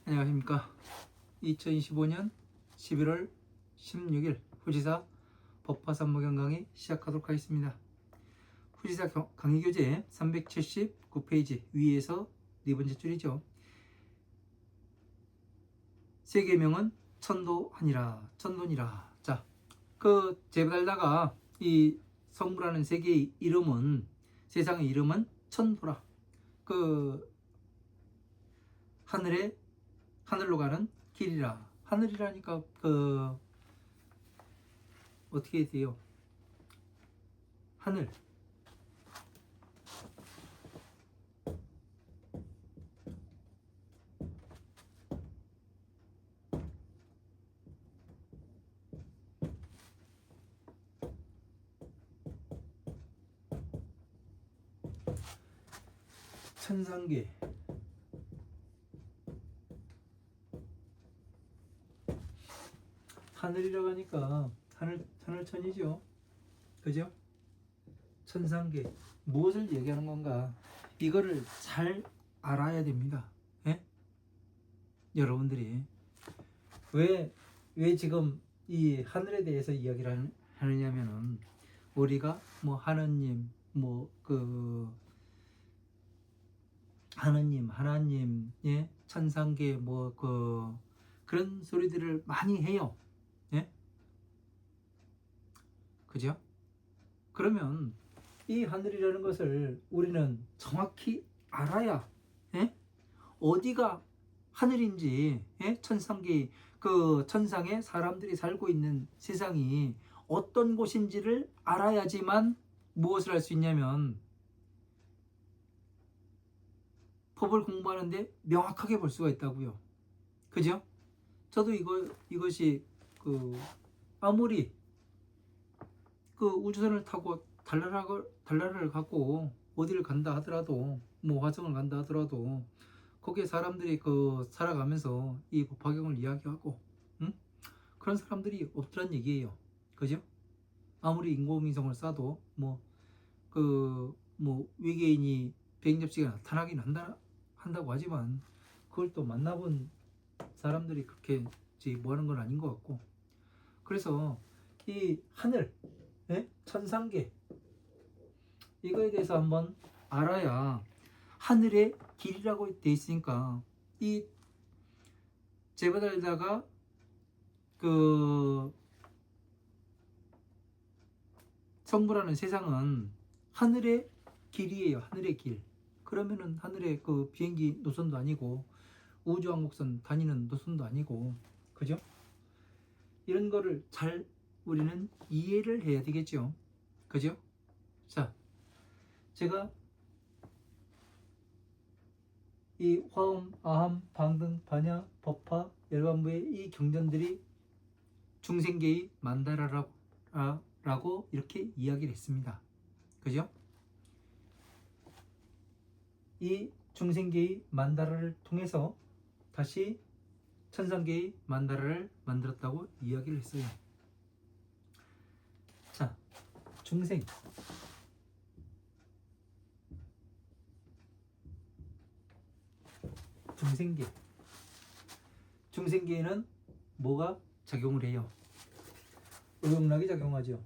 안녕하십니까. 2025년 11월 16일 후지사 법화산모경 강의 시작하도록 하겠습니다. 후지사 강의 교재 379페이지 위에서 네 번째 줄이죠. 세계명은 천도하니라, 천도니라. 자, 제발다가 이 성부라는 세계의 이름은, 세상의 이름은 천도라. 하늘로 가는 길이라. 하늘이라니까 어떻게 돼요? 하늘. 천상계. 하늘이라고 하니까 하늘천이죠. 그죠? 천상계. 무엇을 얘기하는 건가? 이거를 잘 알아야 됩니다. 예? 여러분들이 왜 지금 이 하늘에 대해서 이야기를 하느냐면은, 우리가 뭐 하느님, 하나님, 예? 천상계, 그런 소리들을 많이 해요. 예? 그죠? 그러면 이 하늘이라는 것을 우리는 정확히 알아야, 예? 어디가 하늘인지, 예? 천상계, 천상에 사람들이 살고 있는 세상이 어떤 곳인지를 알아야지만 무엇을 할 수 있냐면, 법을 공부하는데 명확하게 볼 수가 있다고요. 그죠? 저도 이것이 아무리 우주선을 타고 달나라를 갖고 어디를 간다 하더라도, 뭐 화성을 간다 하더라도, 거기에 사람들이 살아가면서 이 법화경을 이야기하고, 그런 사람들이 없더란 얘기예요. 그죠? 아무리 인공위성을 쏴도 외계인이 비행 접시가 나타나긴 한다고 하지만, 그걸 또 만나본 사람들이 그렇게 뭐 하는 건 아닌 것 같고. 그래서 이 하늘, 예? 천상계, 이거에 대해서 한번 알아야, 하늘의 길이라고 돼 있으니까, 이 제바달다가 성부라는 세상은 하늘의 길이에요. 하늘의 길. 그러면은 하늘의 비행기 노선도 아니고, 우주왕복선 다니는 노선도 아니고, 그죠? 이런 거를 잘 우리는 이해를 해야 되겠죠. 그죠? 자, 제가 이 화엄, 아함, 방등, 반야, 법화, 열반부의 이 경전들이 중생계의 만다라라고 이렇게 이야기를 했습니다. 그죠? 이 중생계의 만다라를 통해서 다시 천상계의 만다라를 만들었다고 이야기를 했어요. 자, 중생계에는 뭐가 작용을 해요? 오용락이 작용하죠.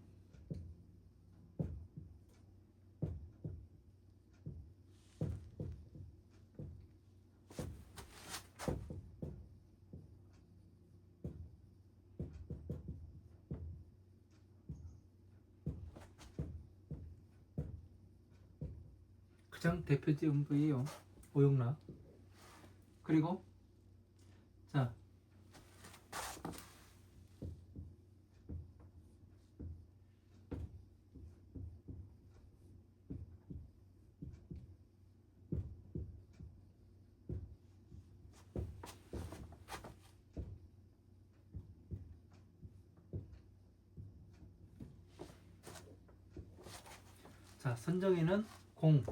가장 대표적인 거예요. 오용락. 그리고 선정에는 공.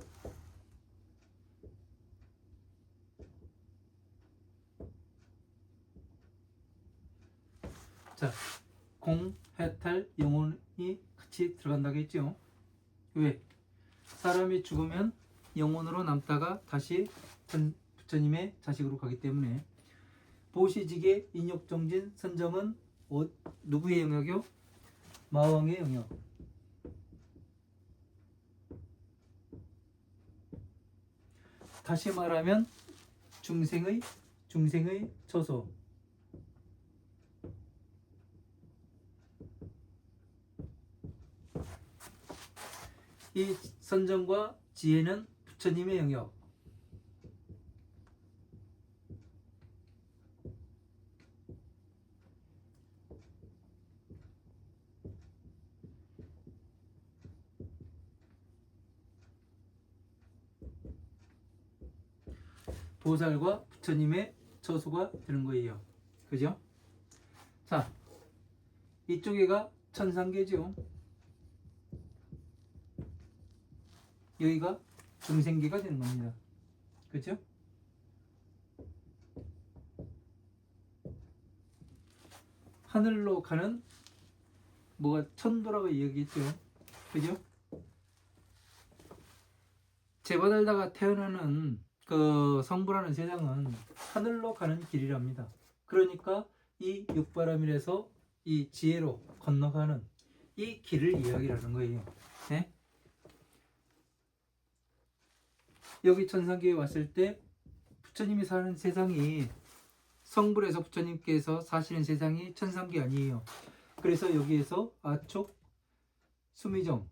공, 해탈, 영혼이 같이 들어간다고 했죠. 왜? 사람이 죽으면 영혼으로 남다가 다시 부처님의 자식으로 가기 때문에 보시직의 인욕정진 선정은 누구의 영역이요? 마왕의 영역. 다시 말하면 중생의 처소. 이 선정과 지혜는 부처님의 영역. 보살과 부처님의 처소가 되는 거예요. 그죠? 자, 이쪽에가 천상계죠. 여기가 중생계가 되는 겁니다. 그죠? 하늘로 가는 뭐가 천도라고 얘기했죠. 그죠? 제바달다가 태어나는 그 성부라는 세상은 하늘로 가는 길이랍니다. 그러니까 이 육바람일에서 이 지혜로 건너가는 이 길을 이야기하는 거예요. 네? 여기 천상계에 왔을 때 부처님이 사는 세상이 성불에서 부처님께서 사시는 세상이 천상계 아니에요. 그래서 여기에서 아촉, 수미정,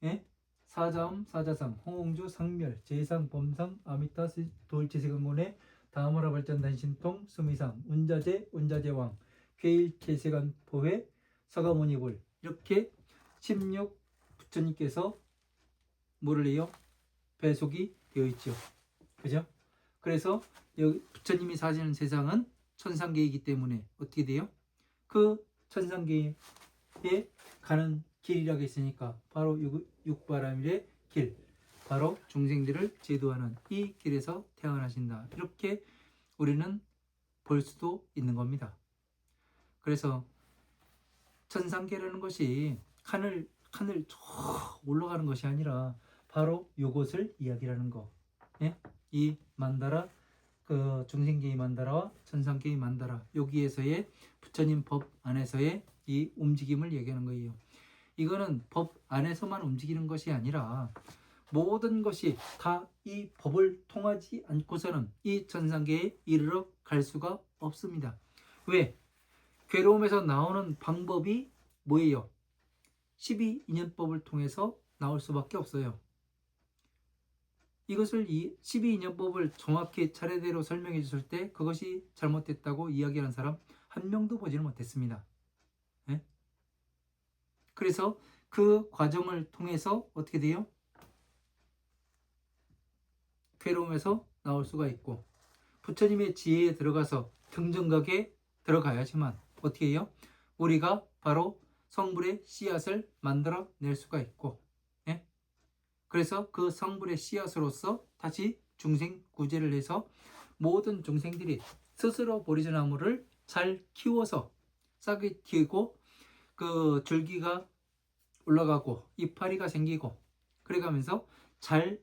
예? 사자음, 사자상, 홍홍주, 상멸, 제상, 범상, 아미타, 돌치세간곤의 다모라 발전 단신통, 수미상, 운자제, 운자제왕, 괴일, 제세간, 포회, 서가모니불 이렇게 16 부처님께서 뭐를 해요? 배속이 되어 있죠. 그죠? 그래서 여기 부처님이 사시는 세상은 천상계이기 때문에 어떻게 돼요? 그 천상계에 가는 길이라고 했으니까 바로 육바라밀의 길, 바로 중생들을 제도하는 이 길에서 태어나신다. 이렇게 우리는 볼 수도 있는 겁니다. 그래서 천상계라는 것이 하늘 저 올라가는 것이 아니라 바로 이것을 이야기하는 거. 예? 이 만다라, 그 중생계의 만다라와 천상계의 만다라, 여기에서의 부처님 법 안에서의 이 움직임을 얘기하는 거예요. 이거는 법 안에서만 움직이는 것이 아니라 모든 것이 다 이 법을 통하지 않고서는 이 천상계에 이르러 갈 수가 없습니다. 왜? 괴로움에서 나오는 방법이 뭐예요? 12인연법을 통해서 나올 수밖에 없어요. 이것을 이 12인연법을 정확히 차례대로 설명해 줬을 때 그것이 잘못됐다고 이야기하는 사람 한 명도 보지는 못했습니다. 네? 그래서 그 과정을 통해서 어떻게 돼요? 괴로움에서 나올 수가 있고, 부처님의 지혜에 들어가서 등정각에 들어가야지만 어떻게 해요? 우리가 바로 성불의 씨앗을 만들어 낼 수가 있고, 예? 그래서 그 성불의 씨앗으로서 다시 중생 구제를 해서 모든 중생들이 스스로 보리자나무를 잘 키워서 싹이 튀고 그 줄기가 올라가고 이파리가 생기고 그래가면서 잘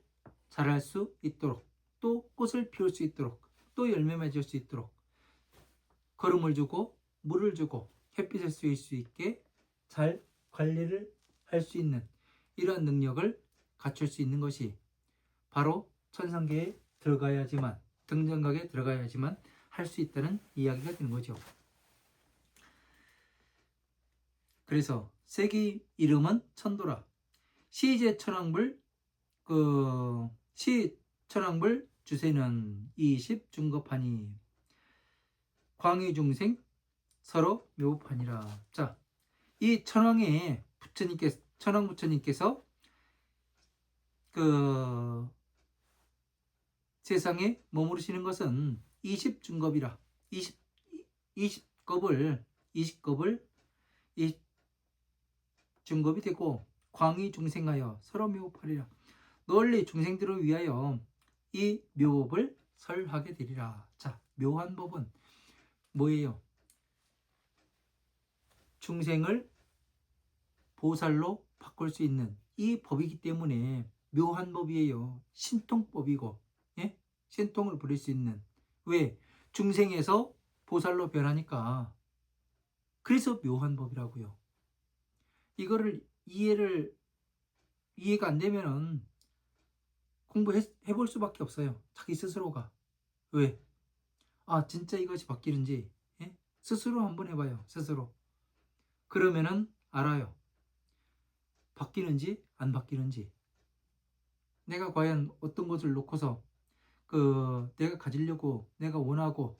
자랄 수 있도록, 또 꽃을 피울 수 있도록, 또 열매 맺을 수 있도록 거름을 주고 물을 주고 햇빛을 쐴 수 있게 잘 관리를 할 수 있는 이러한 능력을 갖출 수 있는 것이 바로 천상계에 들어가야지만, 등정각에 들어가야지만 할 수 있다는 이야기가 되는 거죠. 그래서 세기 이름은 천도라. 시제 천왕불, 시천왕불 주세는 20 중급하니 광의중생 서로 묘판이라. 자, 이 천왕의 부처님께서, 천왕 부처님께서 그 세상에 머무르시는 것은 20중급이라. 20급을 20중급이 되고 광의중생하여 서로 묘판이라. 널리 중생들을 위하여 이 묘법을 설하게 되리라. 자, 묘한 법은 뭐예요? 중생을 보살로 바꿀 수 있는 이 법이기 때문에 묘한 법이에요. 신통법이고, 예? 신통을 부릴 수 있는. 왜? 중생에서 보살로 변하니까 그래서 묘한 법이라고요. 이거를 이해가 안 되면은 공부해볼 수밖에 없어요. 자기 스스로가. 왜? 아, 진짜 이것이 바뀌는지, 예? 스스로 한번 해봐요. 스스로. 그러면은 알아요. 바뀌는지 안 바뀌는지. 내가 과연 어떤 것을 놓고서 내가 가지려고 내가 원하고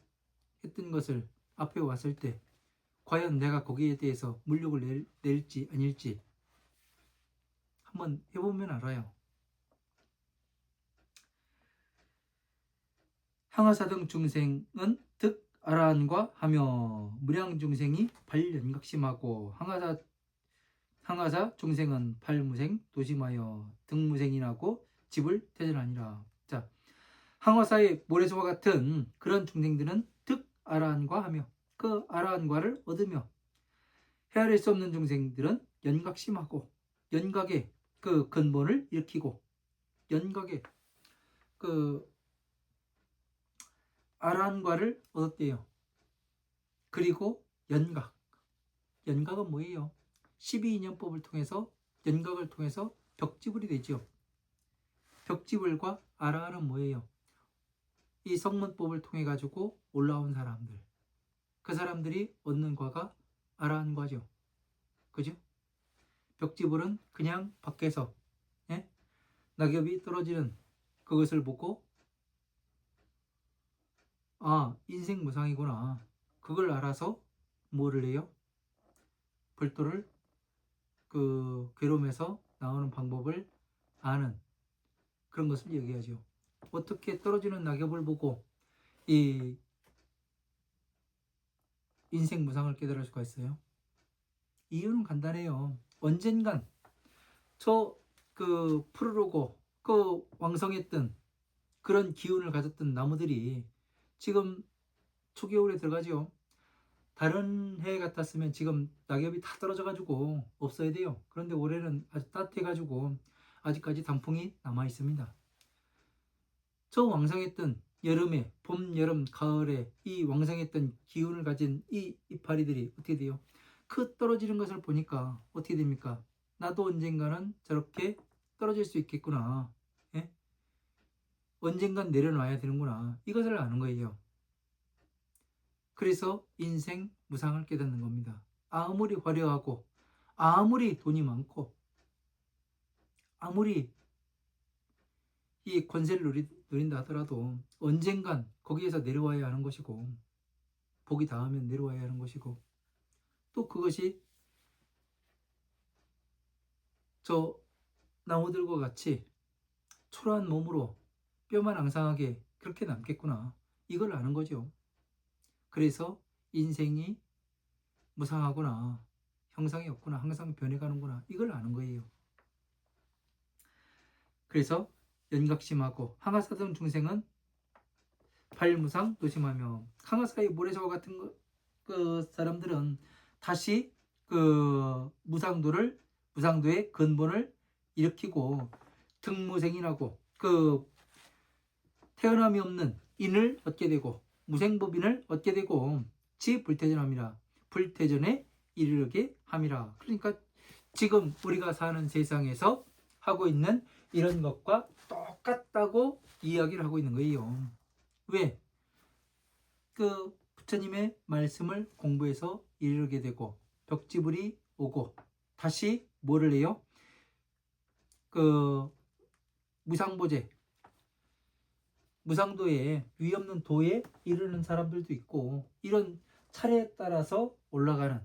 했던 것을 앞에 왔을 때 과연 내가 거기에 대해서 물욕을 낼지 아닐지 한번 해보면 알아요. 항아사등 중생은 득 아라한과 하며 무량 중생이 발연각심하고 항아사 중생은 발무생 도심하여 등무생이나고 집을 퇴전하니라. 자, 항아사의 모래소와 같은 그런 중생들은 득 아라한과 하며 그 아라한과를 얻으며 헤아릴 수 없는 중생들은 연각심하고 연각의 그 근본을 일으키고 연각의 그 아라한과를 얻었대요. 그리고 연각은 뭐예요? 12인연법을 통해서 연각을 통해서 벽지불이 되죠. 벽지불과 아라한은 뭐예요? 이 성문법을 통해 가지고 올라온 사람들, 그 사람들이 얻는 과가 아라한과죠. 그죠? 벽지불은 그냥 밖에서 예? 낙엽이 떨어지는 그것을 보고 아, 인생 무상이구나. 그걸 알아서 뭐를 해요? 별도를 괴로움에서 나오는 방법을 아는 그런 것을 얘기하죠. 어떻게 떨어지는 낙엽을 보고 이 인생 무상을 깨달을 수가 있어요? 이유는 간단해요. 언젠간 푸르르고 왕성했던 그런 기운을 가졌던 나무들이 지금 초겨울에 들어가죠. 다른 해 같았으면 지금 낙엽이 다 떨어져가지고 없어야 돼요. 그런데 올해는 아주 따뜻해가지고 아직까지 단풍이 남아 있습니다. 저 왕성했던 여름에, 봄, 여름, 가을에 이 왕성했던 기운을 가진 이 이파리들이 어떻게 돼요? 그 떨어지는 것을 보니까 어떻게 됩니까? 나도 언젠가는 저렇게 떨어질 수 있겠구나. 예? 언젠간 내려놔야 되는구나. 이것을 아는 거예요. 그래서 인생 무상을 깨닫는 겁니다. 아무리 화려하고 아무리 돈이 많고 아무리 이 권세를 누린다 하더라도 언젠간 거기에서 내려와야 하는 것이고 복이 닿으면 내려와야 하는 것이고 또 그것이 저 나무들과 같이 초라한 몸으로 뼈만 앙상하게 그렇게 남겠구나. 이걸 아는 거죠. 그래서 인생이 무상하구나. 형상이 없구나. 항상 변해가는구나. 이걸 아는 거예요. 그래서 연각심하고 항아사등 중생은 발무상 도심하며 항아사의 모래사와 같은 그 사람들은 다시 무상도의 근본을 일으키고 등무생이라고 태어남이 없는 인을 얻게 되고 무생법인을 얻게 되고 지불태전함이라 불태전에 이르게 함이라. 그러니까 지금 우리가 사는 세상에서 하고 있는 이런 것과 똑같다고 이야기를 하고 있는 거예요. 왜? 부처님의 말씀을 공부해서 이르게 되고 벽지불이 오고 다시 뭐를 해요? 무상보제 무상도에 위없는 도에 이르는 사람들도 있고 이런 차례에 따라서 올라가는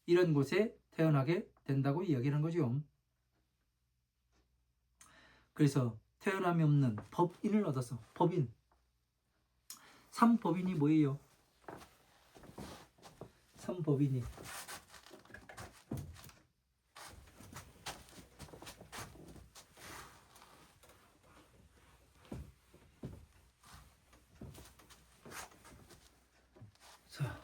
이런 곳에 태어나게 된다고 이야기하는 거죠. 그래서 태어남이 없는 법인을 얻어서 법인 삼법인이 뭐예요? 삼법인이 자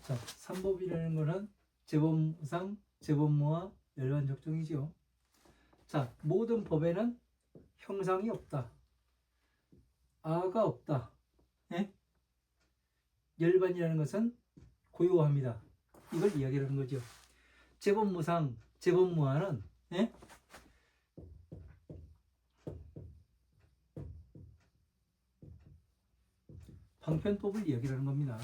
자, 3법이라는 거는 제법무상, 제법무와 열반적정이죠. 자, 모든 법에는 형상이 없다. 아가 없다. 예? 열반이라는 것은 고요합니다. 이걸 이야기하는 거죠. 제법무상, 제법무아는 예? 방편법을 이야기하는 겁니다.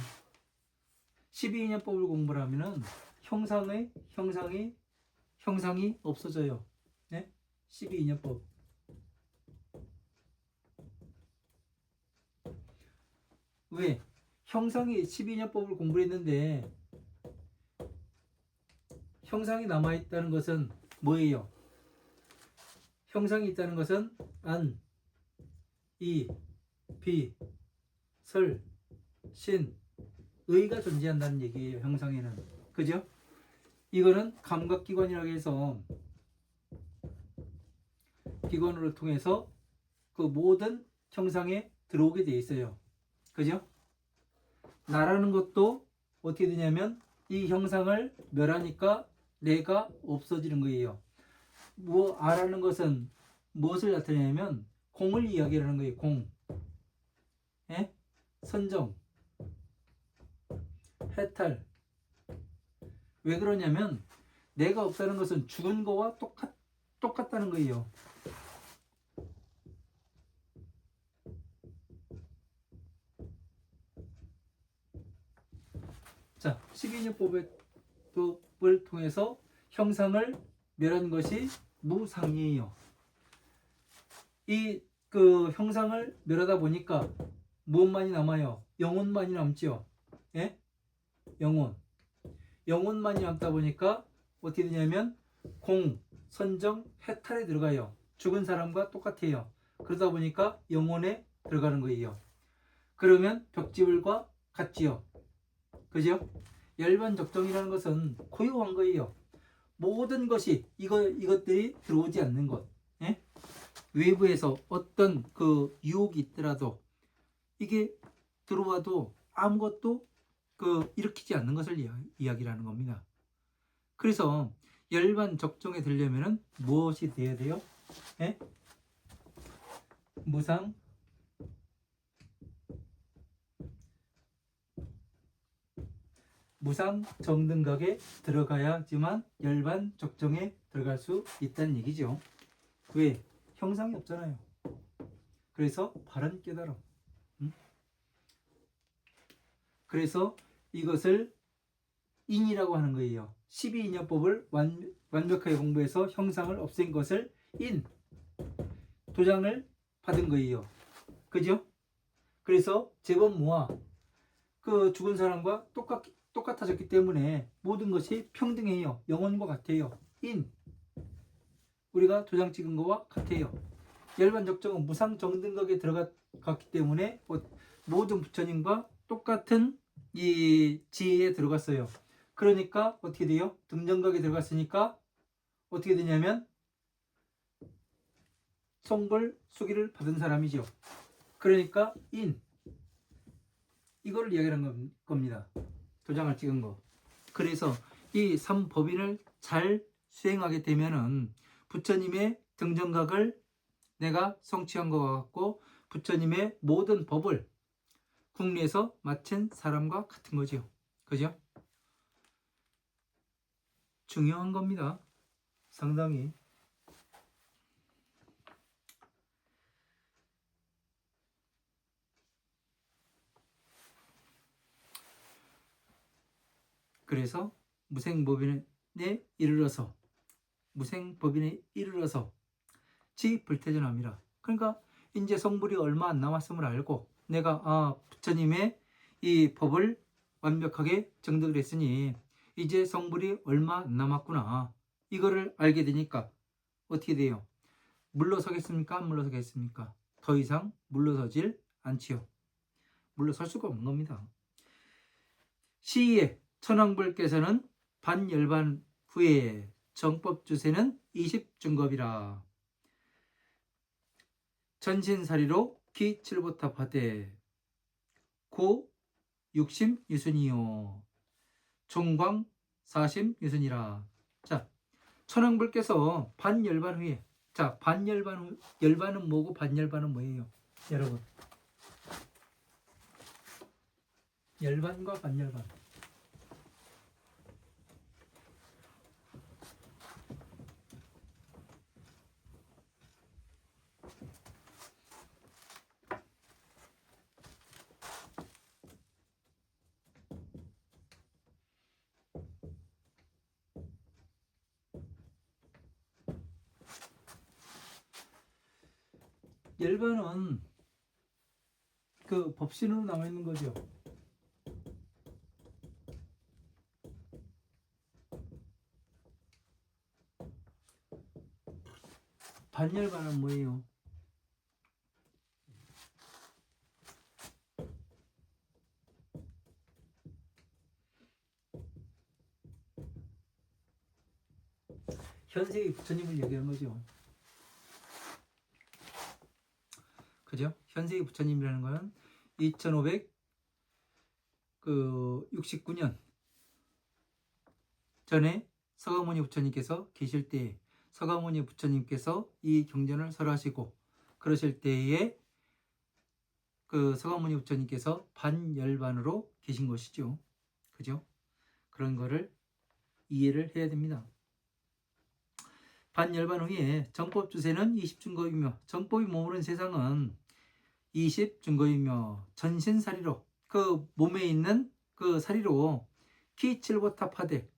12인연법을 공부를 하면은 형상이 없어져요. 네? 12인연법. 왜? 형상이 12인연법을 공부했는데 형상이 남아있다는 것은 뭐예요? 형상이 있다는 것은 안, 이, 비, 설, 신, 의가 존재한다는 얘기예요. 형상에는. 그죠? 이거는 감각기관이라고 해서 기관으로 통해서 그 모든 형상에 들어오게 돼 있어요. 그죠? 나라는 것도 어떻게 되냐면 이 형상을 멸하니까 내가 없어지는 거예요. 아라는 것은 무엇을 나타내냐면 공을 이야기하는 거예요. 공. 예? 선정, 해탈. 왜 그러냐면 내가 없다는 것은 죽은 거와 똑같다는 거예요. 자, 12인연법을 통해서 형상을 멸한 것이 무상이에요. 이 그 형상을 멸하다 보니까 무엇만이 남아요? 영혼만이 남죠. 예? 영혼만이 남다 보니까 어떻게 되냐면 공, 선정, 해탈에 들어가요. 죽은 사람과 똑같아요. 그러다 보니까 영혼에 들어가는 거예요. 그러면 벽지불과 같지요. 그죠? 열반적정이라는 것은 고요한 거예요. 모든 것이 이것들이 들어오지 않는 것. 예? 외부에서 어떤 그 유혹이 있더라도 이게 들어와도 아무것도 일으키지 않는 것을 이야기를 하는 겁니다. 그래서 열반적정에 들려면은 무엇이 돼야 돼요? 예? 무상, 정등각에 들어가야지만 열반적정에 들어갈 수 있다는 얘기죠. 왜? 형상이 없잖아요. 그래서 바른 깨달음. 그래서 이것을 인이라고 하는 거예요. 12인연법을 완벽하게 공부해서 형상을 없앤 것을 인, 도장을 받은 거예요. 그죠? 그래서 제법무와 그 죽은 사람과 똑같아졌기 때문에 모든 것이 평등해요. 영혼과 같아요. 인, 우리가 도장 찍은 거와 같아요. 열반적정은 무상정등각에 들어갔기 때문에 모든 부처님과 똑같은 이 지혜에 들어갔어요. 그러니까 어떻게 돼요? 등정각에 들어갔으니까 어떻게 되냐면 성불 수기를 받은 사람이죠. 그러니까 인, 이걸 이야기하는 겁니다. 도장을 찍은 거. 그래서 이 3법인을 잘 수행하게 되면은 부처님의 등정각을 내가 성취한 것 같고 부처님의 모든 법을 국리에서 마친 사람과 같은 거죠. 그죠? 중요한 겁니다. 상당히. 그래서 무생법인에 이르러서 지불태전합니다. 그러니까 이제 성불이 얼마 안 남았음을 알고 내가 부처님의 이 법을 완벽하게 정득을 했으니 이제 성불이 얼마 안 남았구나. 이거를 알게 되니까 어떻게 돼요? 물러서겠습니까? 안 물러서겠습니까? 더 이상 물러서질 않지요. 물러설 수가 없는 겁니다. 시의 천왕불께서는 반열반 후에 정법주세는 20중겁이라 전신사리로 기칠보탑하되 고 육심유순이요. 종광 사심 유선이라. 자, 천왕불께서 반열반 후에, 자, 열반은 뭐고 반열반은 뭐예요? 여러분, 열반과 반열반. 열반은 그 법신으로 남아 있는 거죠. 반열반은 뭐예요? 현세의 부처님을 얘기하는 거죠. 그죠? 현세의 부처님이라는 거는 2569년 전에 서가모니 부처님께서 계실 때에 서가모니 부처님께서 이 경전을 설하시고 그러실 때에 그 서가모니 부처님께서 반열반으로 계신 것이죠. 그죠? 그런 거를 이해를 해야 됩니다. 반열반 후에 정법주세는 20증거이며 정법이 머무른 세상은 20증거이며 전신사리로 그 몸에 있는 그 사리로 기칠보탑하되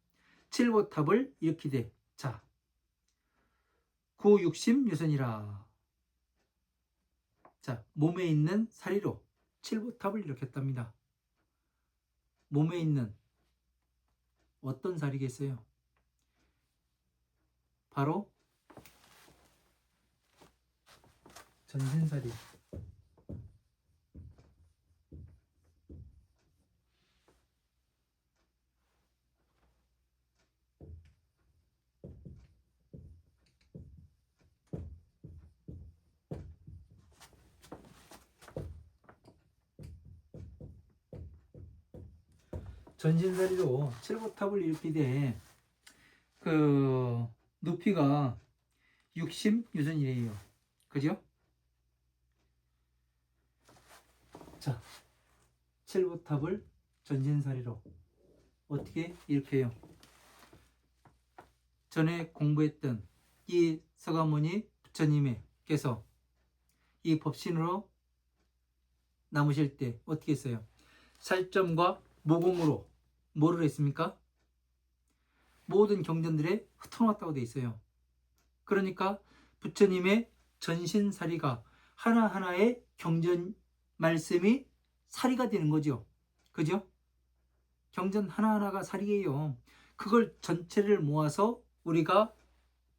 칠보탑을 일으키되 자 구육심유선이라. 자, 몸에 있는 사리로 칠보탑을 일으켰답니다. 몸에 있는 어떤 사리겠어요? 바로 전신사리. 전신사리로 칠보탑을 일으키되 그 높이가 육심유선이래요. 그죠? 자, 칠보탑을 전신사리로 어떻게 일으켜요? 전에 공부했던 이 서가모니 부처님께서 이 법신으로 남으실 때 어떻게 했어요? 살점과 모공으로 뭐를 했습니까? 모든 경전들에 흩어놓았다고 돼 있어요. 그러니까 부처님의 전신사리가 하나하나의 경전 말씀이 사리가 되는 거죠. 그죠? 경전 하나하나가 사리예요. 그걸 전체를 모아서 우리가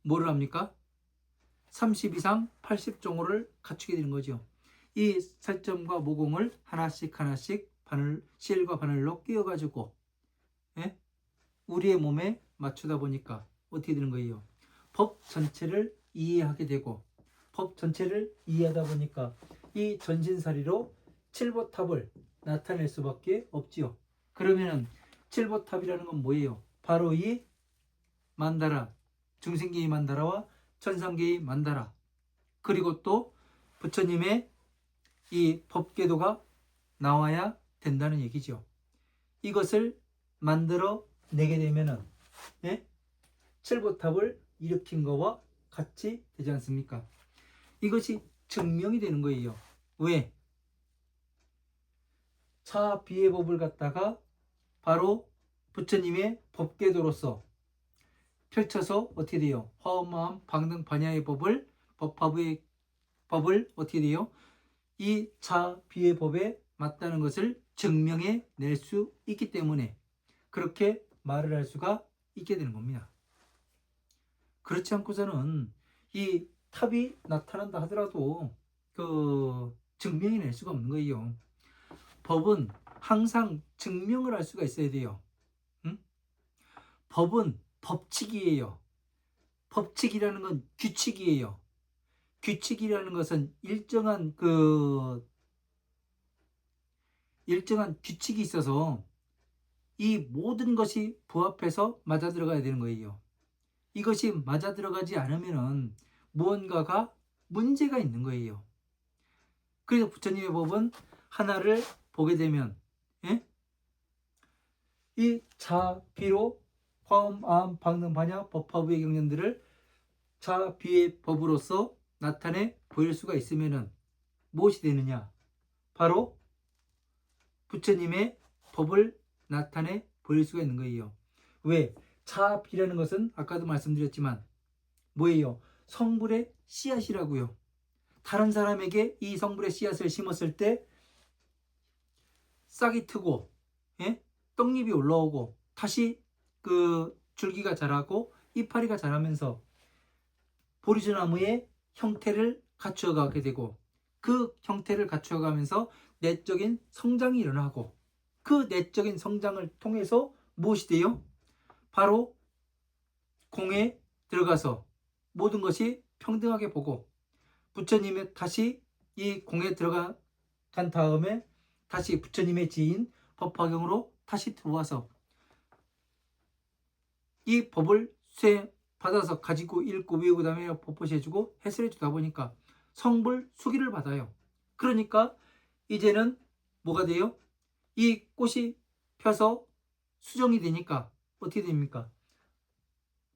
뭐를 합니까? 30 이상 80종호를 갖추게 되는 거죠. 이 살점과 모공을 하나씩 바늘, 실과 바늘로 끼워가지고 예? 우리의 몸에 맞추다 보니까 어떻게 되는 거예요? 법 전체를 이해하게 되고 법 전체를 이해하다 보니까 이 전신사리로 칠보탑을 나타낼 수밖에 없지요. 그러면은 칠보탑이라는 건 뭐예요? 바로 이 만다라, 중생계의 만다라와 천상계의 만다라, 그리고 또 부처님의 이 법궤도가 나와야 된다는 얘기죠. 이것을 만들어 내게 되면은 예? 칠보탑을 일으킨 거와 같이 되지 않습니까? 이것이 증명이 되는 거예요. 왜? 차 비의 법을 갖다가 바로 부처님의 법궤도로서 펼쳐서 어떻게 돼요? 화엄마음 방등 반야의 법을 법화부의 법을 어떻게 돼요? 이 차 비의 법에 맞다는 것을 증명해 낼 수 있기 때문에 그렇게 말을 할 수가 있게 되는 겁니다. 그렇지 않고서는 이 탑이 나타난다 하더라도 그 증명해 낼 수가 없는 거예요. 법은 항상 증명을 할 수가 있어야 돼요. 응? 법은 법칙이에요. 법칙이라는 건 규칙이에요. 규칙이라는 것은 일정한 규칙이 있어서 이 모든 것이 부합해서 맞아 들어가야 되는 거예요. 이것이 맞아 들어가지 않으면은 무언가가 문제가 있는 거예요. 그래서 부처님의 법은 하나를 보게 되면, 예? 이 자, 비로 화엄, 아함, 방등, 반야, 법화부의 경전들을 자, 비의 법으로서 나타내 보일 수가 있으면은 무엇이 되느냐? 바로 부처님의 법을 나타내 보일 수가 있는 거예요. 왜? 자, 비라는 것은 아까도 말씀드렸지만 뭐예요? 성불의 씨앗이라고요. 다른 사람에게 이 성불의 씨앗을 심었을 때 싹이 트고, 예? 떡잎이 올라오고 다시 그 줄기가 자라고 이파리가 자라면서 보리수나무의 형태를 갖추어가게 되고, 그 형태를 갖추어가면서 내적인 성장이 일어나고, 그 내적인 성장을 통해서 무엇이 돼요? 바로 공에 들어가서 모든 것이 평등하게 보고, 부처님의 다시 이 공에 들어간 다음에 다시 부처님의 지인 법화경으로 다시 들어와서 이 법을 받아서 가지고 읽고 외우고 그다음에 법보시해주고 해설해 주다 보니까 성불 수기를 받아요. 그러니까 이제는 뭐가 돼요? 이 꽃이 펴서 수정이 되니까 어떻게 됩니까?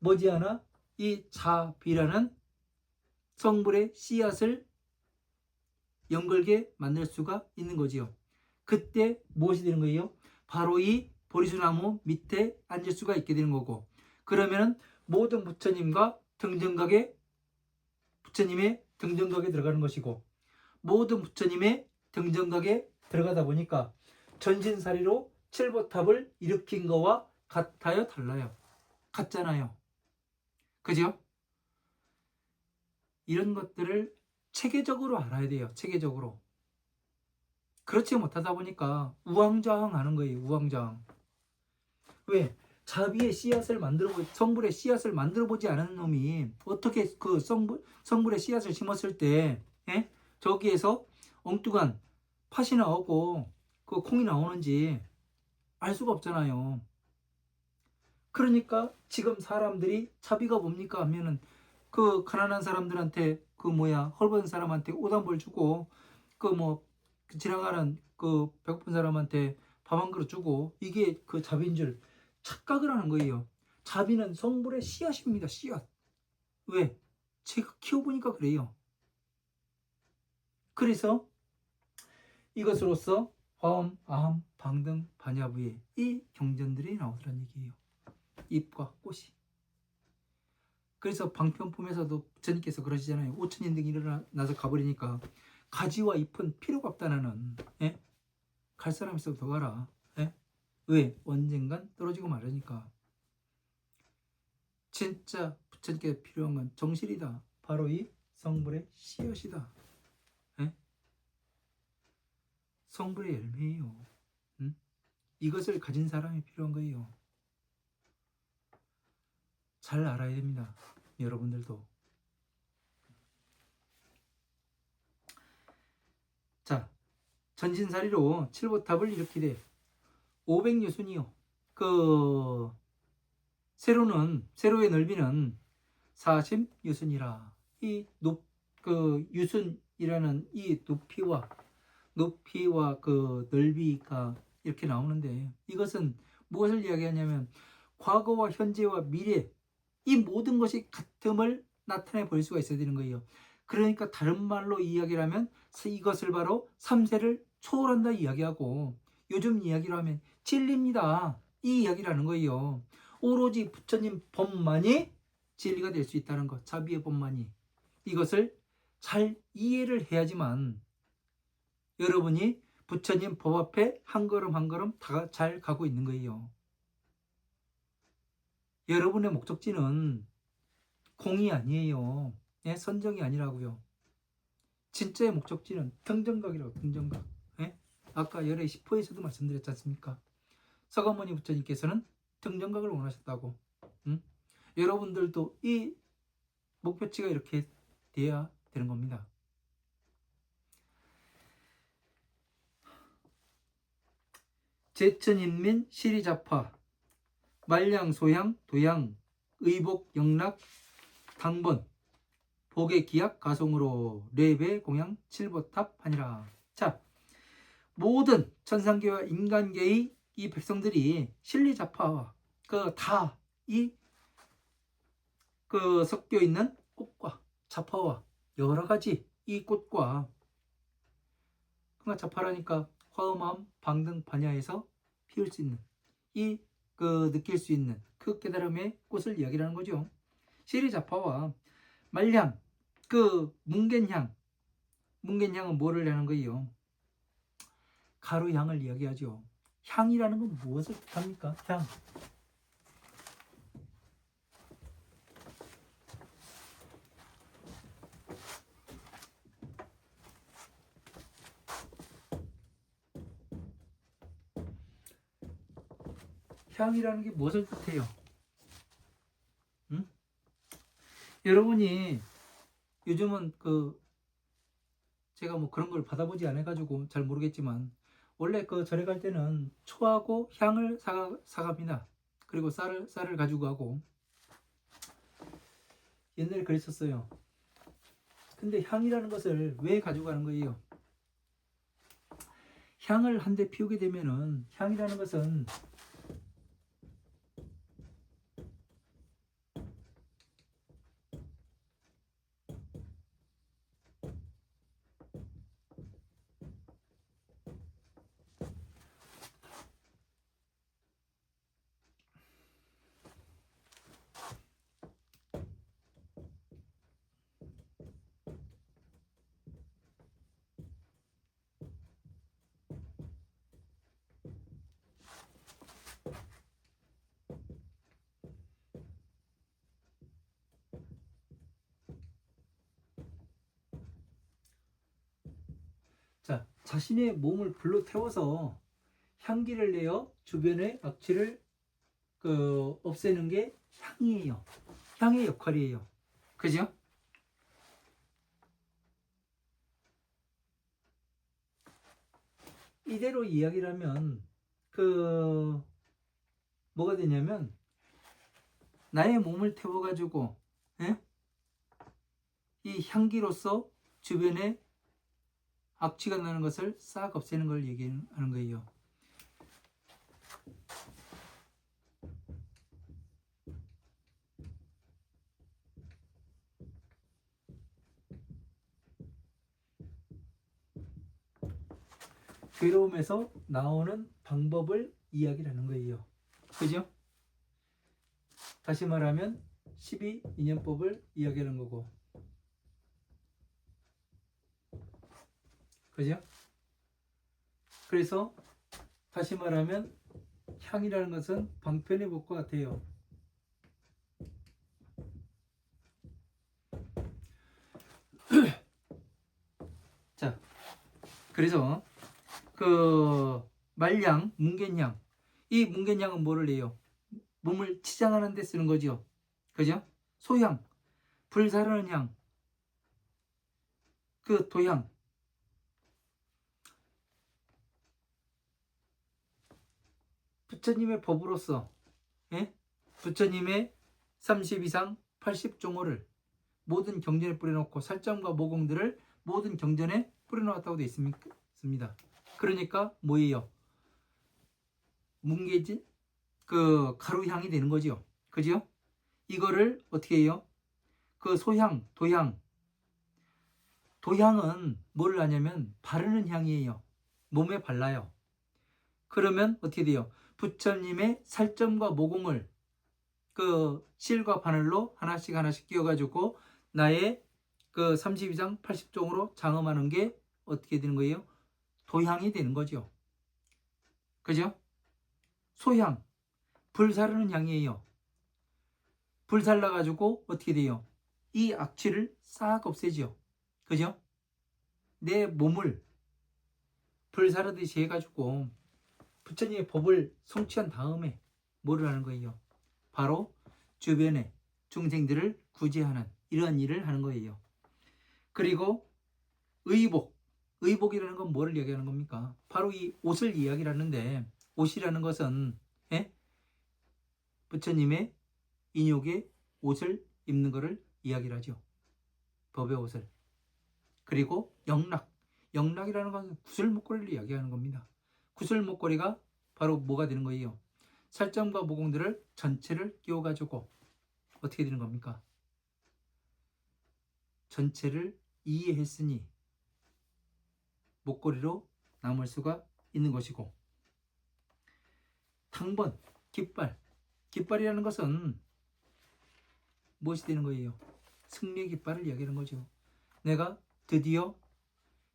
머지않아 이 자비라는 성불의 씨앗을 연걸게 만들 수가 있는 거지요. 그때 무엇이 되는 거예요? 바로 이 보리수나무 밑에 앉을 수가 있게 되는 거고, 그러면 모든 부처님과 등정각에 부처님의 등정각에 들어가는 것이고, 모든 부처님의 등정각에 들어가다 보니까 전신사리로 칠보탑을 일으킨 거와 같아요, 달라요? 같잖아요. 그죠? 이런 것들을 체계적으로 알아야 돼요. 체계적으로. 그렇지 못하다 보니까 우왕좌왕하는 거예요. 우왕좌왕. 왜? 자비의 씨앗을 성불의 씨앗을 만들어 보지 않은 놈이 어떻게 그 성불의 씨앗을 심었을 때, 예? 저기에서 엉뚱한 팥이 나오고 그 콩이 나오는지 알 수가 없잖아요. 그러니까 지금 사람들이 자비가 뭡니까 하면은 그 가난한 사람들한테 그 헐벗은 사람한테 옷 한 벌 주고 그 지나가는 그 배고픈 사람한테 밥 한 그릇 주고, 이게 그 자비인 줄 착각을 하는 거예요. 자비는 성불의 씨앗입니다. 씨앗. 왜? 제가 키워보니까 그래요. 그래서 이것으로서 화엄, 아함, 방등, 반야부의 이 경전들이 나오더란 얘기예요. 잎과 꽃이. 그래서 방편품에서도 부처님께서 그러시잖아요. 5천인 등이 일어나서 가버리니까 가지와 잎은 필요가 없다 나는. 예? 갈 사람 있어도 더 가라. 예? 왜? 언젠간 떨어지고 말으니까. 진짜 부처님께 필요한 건 정실이다. 바로 이 성불의 씨앗이다. 예? 성불의 열매예요. 응? 이것을 가진 사람이 필요한 거예요. 잘 알아야 됩니다. 여러분들도. 자, 전진사리로 칠보탑을 일으키되 500유순이요. 그 세로의 넓이는 40유순이라. 그 유순이라는 이 높이와 그 넓이가 이렇게 나오는데, 이것은 무엇을 이야기하냐면 과거와 현재와 미래, 이 모든 것이 같음을 나타내 볼 수가 있어야 되는 거예요. 그러니까 다른 말로 이야기를 하면 이것을 바로 3세를 초월한다 이야기하고, 요즘 이야기로 하면 진리입니다 이 이야기를 하는 거예요. 오로지 부처님 법만이 진리가 될 수 있다는 것, 자비의 법만이. 이것을 잘 이해를 해야지만 여러분이 부처님 법 앞에 한 걸음 한 걸음 다 잘 가고 있는 거예요. 여러분의 목적지는 공이 아니에요. 예? 선정이 아니라고요. 진짜의 목적지는 등정각이라고. 등정각. 예? 아까 열의 10호에서도 말씀드렸지 않습니까? 서가모니 부처님께서는 등정각을 원하셨다고. 응? 여러분들도 이 목표치가 이렇게 돼야 되는 겁니다. 제천인민 시리자파 말량 소향 도양 의복 영락 당번 복의 기약 가송으로 랩의 공양 칠보탑 하니라. 자, 모든 천상계와 인간계의 이 백성들이 실리자파와 다이 섞여 있는 꽃과 자파와 여러 가지 이 꽃과 그러니까 자파라니까 화엄함 방등 반야에서 피울 수 있는 이 느낄 수 있는 그 깨달음의 꽃을 이야기하는 거죠. 시리자파와 말량 뭉겐향, 뭉겐향은 뭐를 하는 거예요? 가루향을 이야기하죠. 향이라는 건 무엇을 뜻합니까? 향. 향이라는 게 무엇을 뜻해요? 응? 여러분이 요즘은 제가 뭐 그런 걸 받아보지 않아가지고 잘 모르겠지만 원래 절에 갈 때는 초하고 향을 사갑니다. 그리고 쌀을 가지고 가고 옛날에 그랬었어요. 근데 향이라는 것을 왜 가지고 가는 거예요? 향을 한 대 피우게 되면은 향이라는 것은 자신의 몸을 불로 태워서 향기를 내어 주변의 악취를 없애는 게 향이에요. 향의 역할이에요. 그죠? 이대로 이야기를 하면 뭐가 되냐면 나의 몸을 태워가지고 이 향기로서 주변에 악취가 나는 것을 싹 없애는 걸 얘기하는 거예요. 괴로움에서 나오는 방법을 이야기를 하는 거예요. 그죠? 다시 말하면 12인연법을 이야기하는 거고. 그죠? 그래서 다시 말하면 향이라는 것은 방편의 법과 같아요. 자, 그래서 말량, 뭉겐향. 이 뭉겐향은 뭐를 해요? 몸을 치장하는 데 쓰는 거죠. 그죠? 소향, 불사르는 향, 도향. 부처님의 법으로서 부처님의 30 이상 80종호를 모든 경전에 뿌려놓고 살점과 모공들을 모든 경전에 뿌려놓았다고 되어 있습니다. 그러니까 뭐예요? 뭉개진 가루향이 되는 거죠. 그죠? 이거를 어떻게 해요? 소향, 도향. 도향은 뭐를 하냐면 바르는 향이에요. 몸에 발라요. 그러면 어떻게 돼요? 부처님의 살점과 모공을 실과 바늘로 하나씩 끼워가지고 나의 30 이상 80종으로 장엄하는 게 어떻게 되는 거예요? 도향이 되는 거죠. 그죠? 소향, 불사르는 향이에요. 불살라가지고 어떻게 돼요? 이 악취를 싹 없애죠. 그죠? 내 몸을 불사르듯이 해가지고 부처님의 법을 성취한 다음에 뭐를 하는 거예요? 바로 주변의 중생들을 구제하는 이러한 일을 하는 거예요. 그리고 의복이라는 건 뭐를 이야기하는 겁니까? 바로 이 옷을 이야기를 하는데 옷이라는 것은 예? 부처님의 인욕의 옷을 입는 것을 이야기를 하죠. 법의 옷을. 그리고 영락이라는 것은 구슬 목걸이를 이야기하는 겁니다. 구슬 목걸이가 바로 뭐가 되는 거예요? 살점과 모공들을 전체를 끼워가지고 어떻게 되는 겁니까? 전체를 이해했으니 목걸이로 남을 수가 있는 것이고, 탕번, 깃발이라는 것은 무엇이 되는 거예요? 승리의 깃발을 이야기하는 거죠. 내가 드디어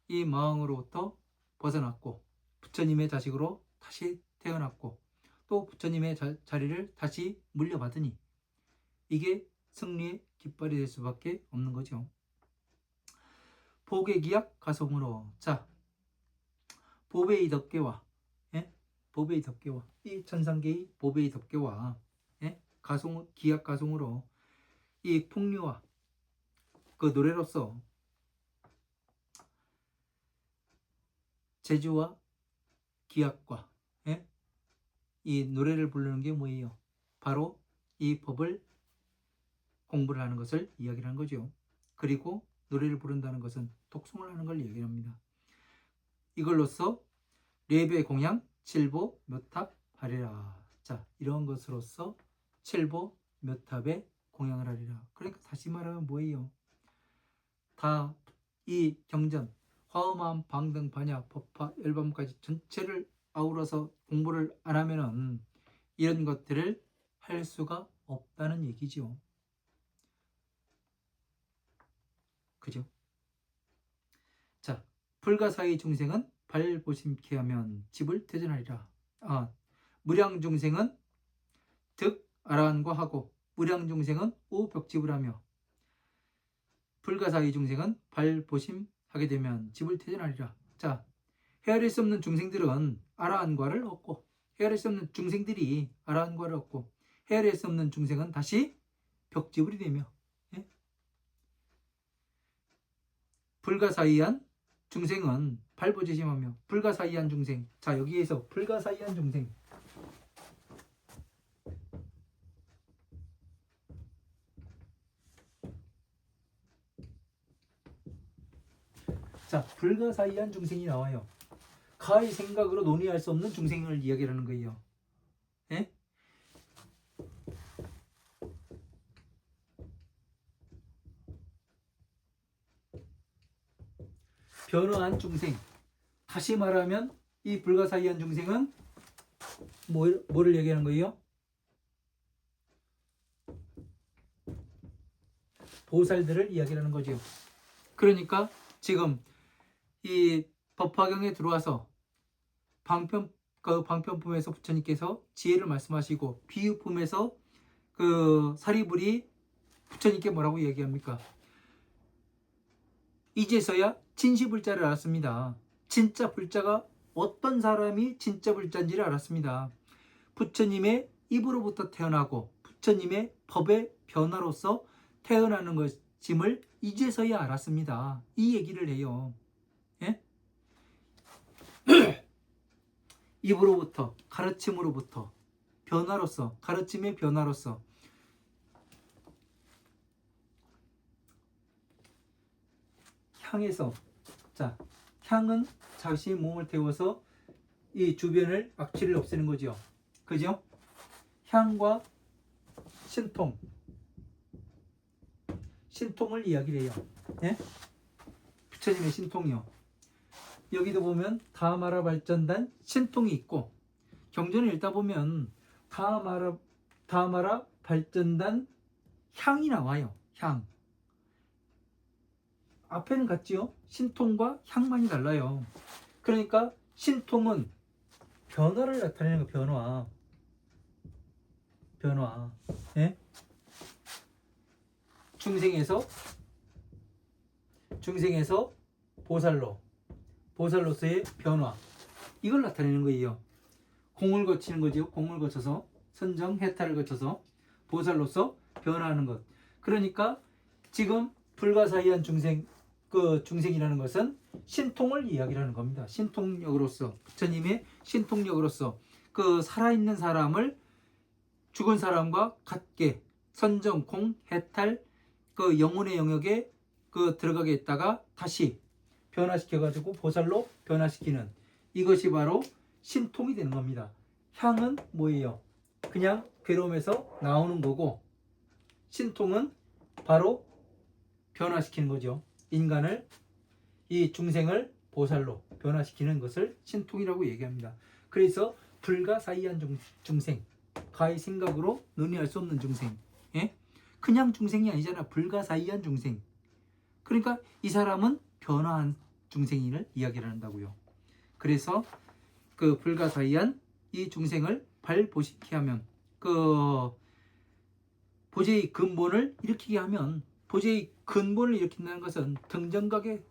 이 마왕으로부터 벗어났고 부처님의 자식으로 다시 태어났고 또 부처님의 자리를 다시 물려받으니 이게 승리의 깃발이 될 수밖에 없는 거죠. 복의 기약 가성으로. 자, 보배의 덮개와 보배의 덮개와 이 천상계의 보배의 덮개와 기약 가성으로 이 풍류와 그 노래로서 제주와 기약과 이 노래를 부르는 게 뭐예요? 바로 이 법을 공부를 하는 것을 이야기하는 거죠. 그리고 노래를 부른다는 것은 독송을 하는 걸 이야기합니다. 이걸로써 례배 공양 칠보 묘탑 하리라. 자, 이런 것으로서 칠보 묘탑에 공양을 하리라. 그러니까 다시 말하면 뭐예요? 다 이 경전 화엄함 방등 반야 법화 열반까지 전체를 아우러서 공부를 안 하면은 이런 것들을 할 수가 없다는 얘기죠. 그죠? 자, 불가사의 중생은 발보심케 하면 집을 퇴전하리라. 무량중생은 득 아라한과 하고 무량중생은 오벽집을 하며 불가사의 중생은 발보심하게 되면 집을 퇴전하리라. 자, 헤아릴 수 없는 중생들은 아라한과를 얻고 헤아릴 수 없는 중생들이 아라한과를 얻고 헤아릴 수 없는 중생은 다시 벽지불이 되며 불가사의한 중생은 발보지심하며 불가사의한 중생. 자, 여기에서 불가사의한 중생. 자, 불가사의한 중생이 나와요. 가의 생각으로 논의할 수 없는 중생을 이야기하는 거예요. 예? 변화한 중생. 다시 말하면 이 불가사의한 중생은 뭐를 얘기하는 거예요? 보살들을 이야기하는 거죠. 그러니까 지금 이 법화경에 들어와서 방편품에서 부처님께서 지혜를 말씀하시고 비유품에서 그 사리불이 부처님께 뭐라고 얘기합니까? 이제서야 진시불자를 알았습니다. 진짜 불자가 어떤 사람이 진짜 불자인지를 알았습니다. 부처님의 입으로부터 태어나고 부처님의 법의 변화로서 태어나는 것임을 이제서야 알았습니다. 이 얘기를 해요. 예? 입으로부터 가르침으로부터 변화로서 가르침의 변화로서 향에서 자, 향은 자신의 몸을 태워서 이 주변을 악취를 없애는 거죠. 그죠? 향과 신통을 이야기를 해요. 예? 부처님의 신통이요. 여기도 보면 다마라 발전단 신통이 있고 경전을 읽다 보면 다마라 발전단 향이 나와요. 향. 앞에는 같지요. 신통과 향만이 달라요. 그러니까 신통은 변화를 나타내는 거. 변화. 예? 중생에서 보살로서의 변화, 이걸 나타내는 거예요. 공을 거치는 거죠. 공을 거쳐서 선정 해탈을 거쳐서 보살로서 변화하는 것. 그러니까 지금 불가사의한 중생이라는 것은 신통을 이야기하는 겁니다. 신통력으로서 부처님의 신통력으로서 그 살아있는 사람을 죽은 사람과 같게 선정, 공, 해탈, 그 영혼의 영역에 그 들어가게 했다가 다시 변화시켜가지고 보살로 변화시키는 이것이 바로 신통이 되는 겁니다. 향은 뭐예요? 그냥 괴로움에서 나오는 거고, 신통은 바로 변화시키는 거죠. 인간을, 이 중생을 보살로 변화시키는 것을 신통이라고 얘기합니다. 그래서 불가사의한 중생, 가의 생각으로 논의할 수 없는 중생, 예? 그냥 중생이 아니잖아. 불가사의한 중생. 그러니까 이 사람은 변화한 중생인을 이야기를 한다고요. 그래서 그 불가사의한 이 중생을 발보시게 하면, 그 보제의 근본을 일으키게 하면, 보제의 근본을 일으킨다는 것은 등정각에,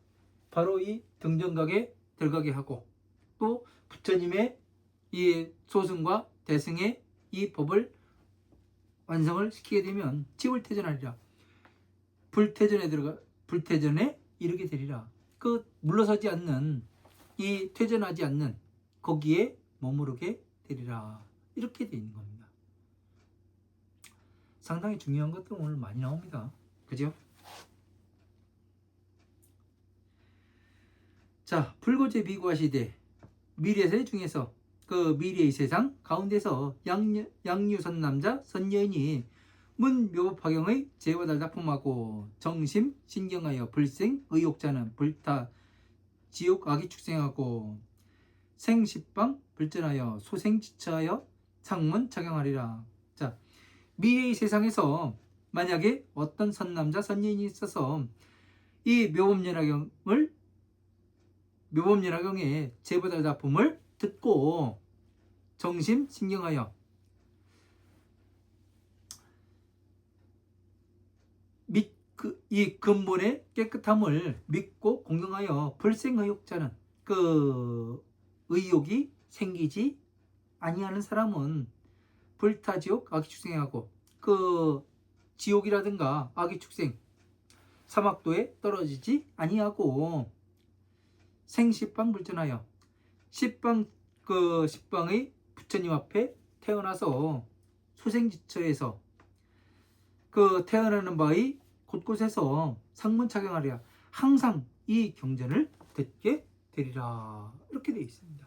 바로 이 등정각에 들어가게 하고, 또 부처님의 이 소승과 대승의 이 법을 완성을 시키게 되면 지불태전하리라. 불태전에 이르게 되리라. 그 물러서지 않는, 이 퇴전하지 않는 거기에 머무르게 되리라. 이렇게 되어 있는 겁니다. 상당히 중요한 것도 오늘 많이 나옵니다. 그죠? 자, 불고제 비구하시되 미래세 중에서 그 미래의 세상 가운데서 양유선 남자 선여인이 문묘법화경의 제보달다품하고 정심 신경하여 불생 의욕자는 불타 지옥 악이 축생하고 생십방 불전하여 소생지처하여 창문 착용하리라. 자, 미래의 세상에서 만약에 어떤 선남자 선여인이 있어서 이 묘법연화경의 제보달다품을 듣고 정심 신경하여 이 근본의 깨끗함을 믿고 공경하여 불생의욕자는, 그 의욕이 생기지 아니하는 사람은 불타지옥 악이 축생하고, 그 지옥이라든가 악이 축생 사막도에 떨어지지 아니하고 생십방 불전하여 십방의 부처님 앞에 태어나서 소생지처에서 그 태어나는 바의 곳곳에서 상문 착용하리라. 항상 이 경전을 듣게 되리라. 이렇게 되어 있습니다.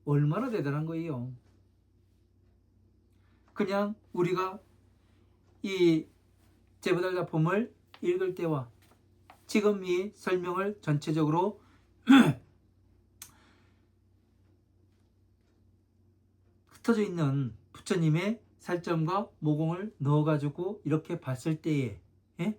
얼마나 대단한 거예요. 그냥 우리가 이 제보달다품을 읽을 때와 지금 이 설명을 전체적으로 흩어져 있는 부처님의 살점과 모공을 넣어가지고 이렇게 봤을 때에, 예?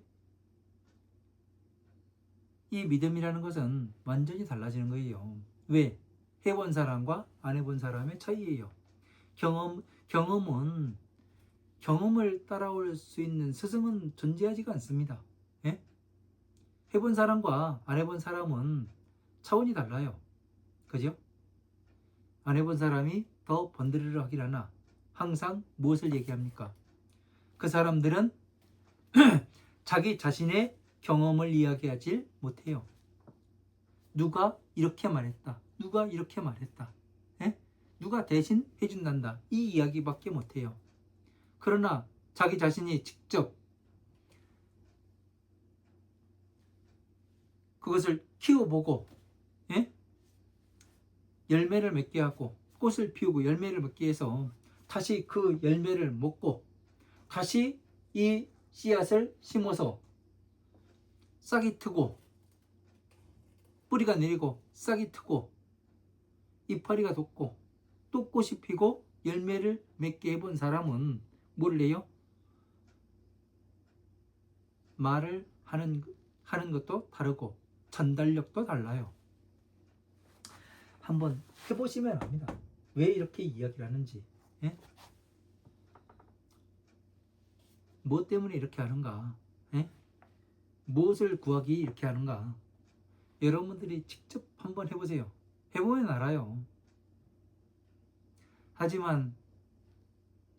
이 믿음이라는 것은 완전히 달라지는 거예요. 왜? 해본 사람과 안 해본 사람의 차이예요. 경험을 따라올 수 있는 스승은 존재하지가 않습니다. 예? 해본 사람과 안 해본 사람은 차원이 달라요. 그죠? 안 해본 사람이 더 번드르르 하긴 하나 항상 무엇을 얘기합니까? 그 사람들은 자기 자신의 경험을 이야기하지 못해요. 누가 이렇게 말했다. 누가 이렇게 말했다. 에? 누가 대신 해준단다. 이 이야기밖에 못해요. 그러나 자기 자신이 직접 그것을 키워보고, 예? 열매를 맺게 하고 꽃을 피우고 열매를 맺게 해서 다시 그 열매를 먹고 다시 이 씨앗을 심어서 싹이 트고 뿌리가 내리고 싹이 트고 이파리가 돋고 또 꽃이 피고 열매를 맺게 해본 사람은 뭘 해요? 말을 하는 것도 다르고 전달력도 달라요. 한번 해보시면 압니다. 왜 이렇게 이야기를 하는지, 예? 뭐 때문에 이렇게 하는가, 예? 무엇을 구하기 이렇게 하는가. 여러분들이 직접 한번 해보세요. 해보면 알아요. 하지만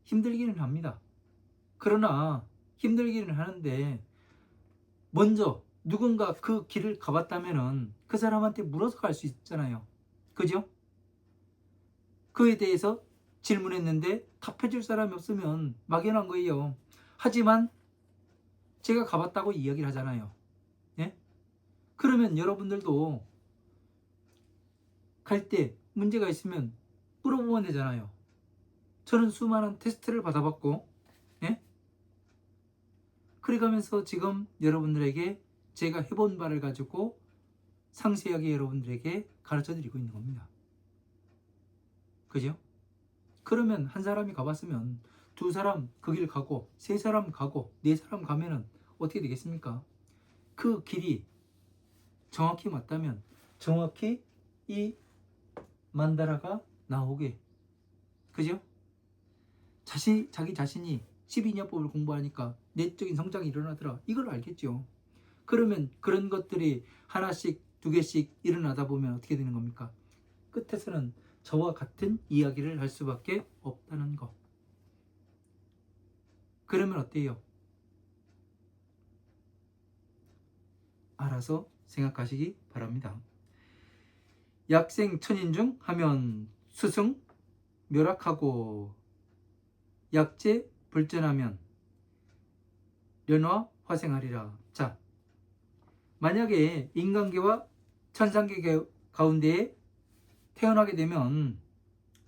힘들기는 합니다. 그러나 힘들기는 하는데 먼저 누군가 그 길을 가봤다면은 그 사람한테 물어서 갈 수 있잖아요. 그죠? 그에 대해서 질문했는데 답해줄 사람이 없으면 막연한 거예요. 하지만 제가 가봤다고 이야기를 하잖아요. 예? 그러면 여러분들도 갈 때 문제가 있으면 물어보면 되잖아요. 저는 수많은 테스트를 받아봤고, 예? 그래 가면서 지금 여러분들에게 제가 해본 바를 가지고 상세하게 여러분들에게 가르쳐 드리고 있는 겁니다. 그죠? 그러면 한 사람이 가봤으면 두 사람 그 길 가고, 세 사람 가고, 네 사람 가면은 어떻게 되겠습니까? 그 길이 정확히 맞다면 정확히 이 만다라가 나오게, 그죠? 자기 자신이 12년법을 공부하니까 내적인 성장이 일어나더라, 이걸 알겠죠. 그러면 그런 것들이 하나씩 두 개씩 일어나다 보면 어떻게 되는 겁니까? 끝에서는 저와 같은 이야기를 할 수밖에 없다는 거. 그러면 어때요? 알아서 생각하시기 바랍니다. 약생 천인중 하면 수승 묘락하고, 약재 불전하면 련화 화생하리라. 자, 만약에 인간계와 천상계 가운데에 태어나게 되면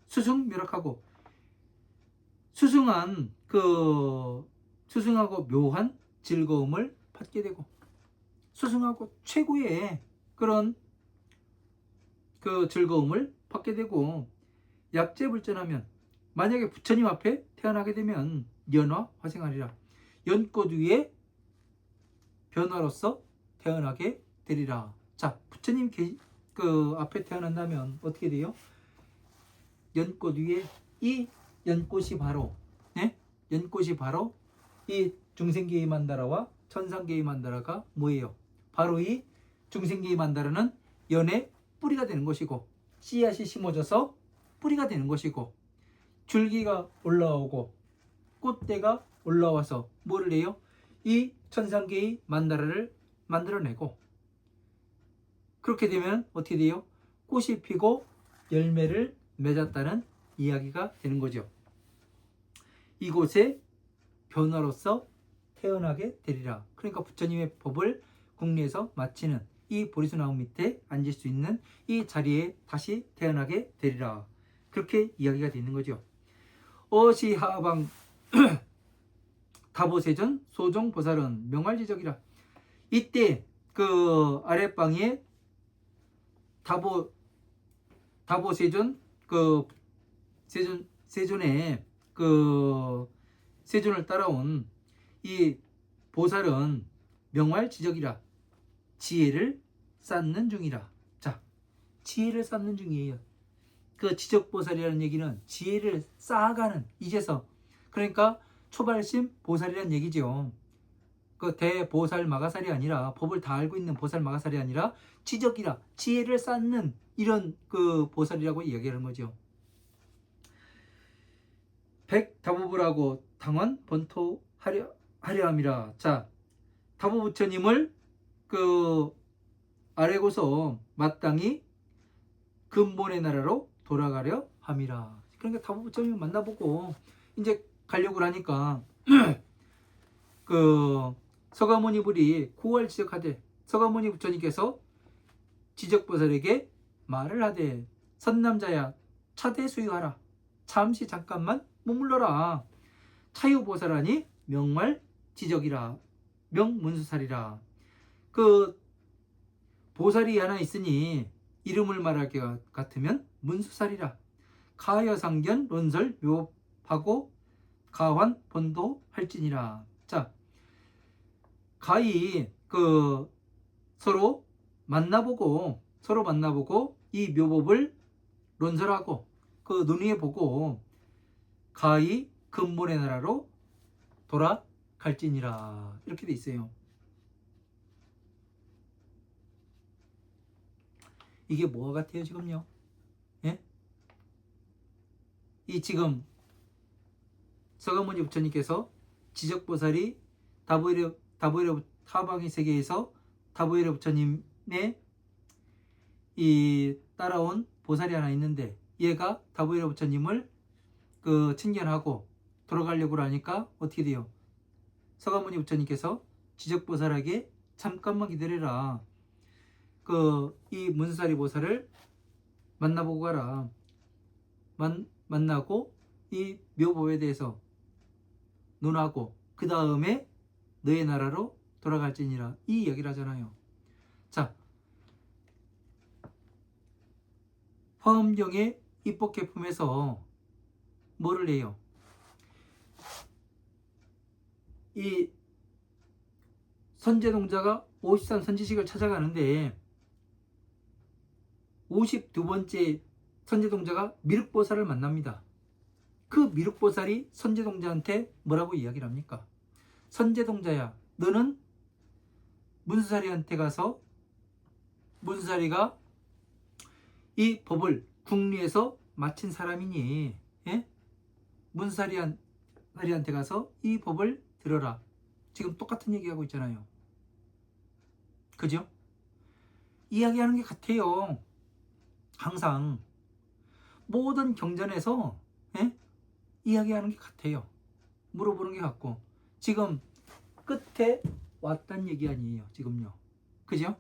수승 묘락하고, 수승하고 묘한 즐거움을 받게 되고, 수승하고 최고의 그런 그 즐거움을 받게 되고, 약재불전하면 만약에 부처님 앞에 태어나게 되면 연화 화생하리라. 연꽃 위에 변화로서 태어나게 되리라. 자, 부처님 그 앞에 태어난다면 어떻게 돼요? 연꽃 위에, 이 연꽃이 바로, 네? 연꽃이 바로 이 중생계의 만다라와 천상계의 만다라가 뭐예요? 바로 이 중생계의 만다라는 연의 뿌리가 되는 것이고, 씨앗이 심어져서 뿌리가 되는 것이고, 줄기가 올라오고 꽃대가 올라와서 뭐를 해요? 이 천상계의 만다라를 만들어내고, 그렇게 되면 어떻게 돼요? 꽃이 피고 열매를 맺었다는 이야기가 되는 거죠. 이곳에 변화로서 태어나게 되리라. 그러니까 부처님의 법을 국리에서 마치는 이 보리수나무 밑에 앉을 수 있는 이 자리에 다시 태어나게 되리라. 그렇게 이야기가 되는 거죠. 어시하방 다보세전 소종보살은 명활지적이라. 이때 그 아랫방에 다보세존 그 세존의 그 세존을 따라온 이 보살은 명활지적이라. 지혜를 쌓는 중이라. 자, 지혜를 쌓는 중이에요. 그 지적보살이라는 얘기는 지혜를 쌓아가는, 이제서, 그러니까 초발심 보살이라는 얘기죠. 그 대보살 마가살이 아니라, 법을 다 알고 있는 보살 마가살이 아니라 지적이라, 지혜를 쌓는 이런 그 보살이라고 이야기하는 거죠. 백다보부라고 당원 번토하려 함이라. 자, 다보 부처님을 그 아래고서 마땅히 근본의 나라로 돌아가려 함이라. 그러니까 다보 부처님을 만나보고 이제 가려고 하니까 그 서가모니불이 구월 지적하되, 서가모니 부처님께서 지적보살에게 말을 하되, 선남자야 차대 수유하라. 잠시 잠깐만 머물러라. 차유보살하니 명말 지적이라. 명문수살이라. 그 보살이 하나 있으니 이름을 말할 것 같으면 문수살이라. 가여상견 론설 묘하고 가환 본도 할지니라. 자, 가히 그 서로 만나보고 이 묘법을 론설하고 그 논의해 보고 가히 근본의 나라로 돌아갈지니라. 이렇게 돼 있어요. 이게 뭐가 같아요 지금요? 예? 이 지금 서가모니 부처님께서 지적보살이 다보이레 타방의 세계에서 다보이레 부처님의 이 따라온 보살이 하나 있는데, 얘가 다보이라 부처님을 칭견하고 돌아가려고 하니까 어떻게 돼요? 서가모니 부처님께서 지적보살에게 잠깐만 기다려라. 이 문수사리 보살을 만나보고 가라. 만나고 이 묘법에 대해서 논하고 그 다음에 너의 나라로 돌아갈지니라, 이 이야기를 하잖아요. 자, 화엄경의 입법계품에서 뭐를 해요? 이 선제동자가 53선지식을 찾아가는데 52번째 선제동자가 미륵보살을 만납니다. 그 미륵보살이 선제동자한테 뭐라고 이야기를 합니까? 선제동자야, 너는 문수사리한테 가서 문수사리가 이 법을 국리에서 마친 사람이니, 예? 문수사리한테 가서 이 법을 들어라. 지금 똑같은 얘기하고 있잖아요. 그죠? 이야기하는 게 같아요. 항상 모든 경전에서, 예? 이야기하는 게 같아요. 물어보는 게 같고, 지금 끝에 왔단 얘기 아니에요. 지금요. 그죠?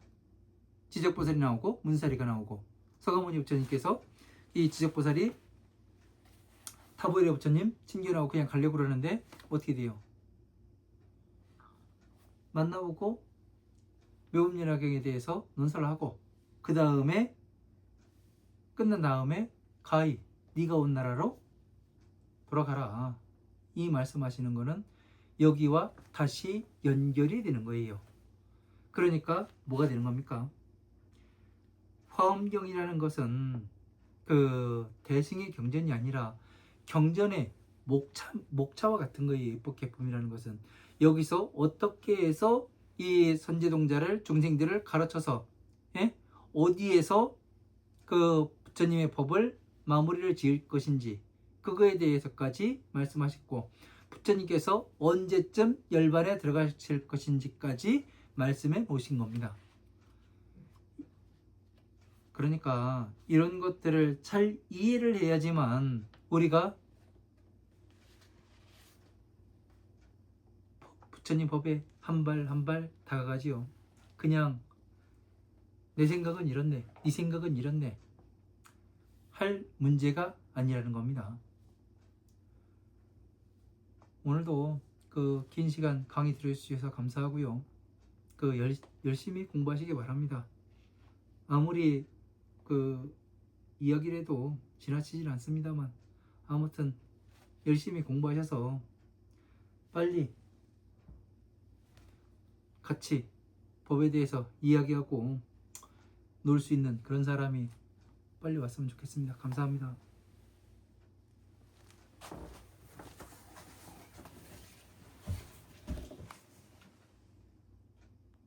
지적보살이 나오고 문사리가 나오고, 서가모니 부처님께서 이 지적보살이 타보이라 부처님 칭견하고 그냥 가려고 그러는데 어떻게 돼요? 만나보고 묘법연화경에 대해서 논설을 하고, 그 다음에 끝난 다음에 가히 네가 온 나라로 돌아가라, 이 말씀하시는 거는 여기와 다시 연결이 되는 거예요. 그러니까 뭐가 되는 겁니까? 화엄경이라는 것은 대승의 경전이 아니라 경전의 목차와 같은 거예요. 입법계품이라는 것은 여기서 어떻게 해서 이 선제동자를, 중생들을 가르쳐서, 예? 어디에서 부처님의 법을 마무리를 지을 것인지, 그거에 대해서까지 말씀하셨고, 부처님께서 언제쯤 열반에 들어가실 것인지까지 말씀해 놓으신 겁니다. 그러니까 이런 것들을 잘 이해를 해야지만 우리가 부처님 법에 한 발 한 발 다가가지요. 그냥 내 생각은 이렇네, 네 생각은 이렇네 할 문제가 아니라는 겁니다. 오늘도 긴 시간 강의 들어주셔서 감사하고요. 열심히 공부하시기 바랍니다. 아무리 이야기를 해도 지나치질 않습니다만, 아무튼 열심히 공부하셔서 빨리 같이 법에 대해서 이야기하고 놀 수 있는 그런 사람이 빨리 왔으면 좋겠습니다. 감사합니다.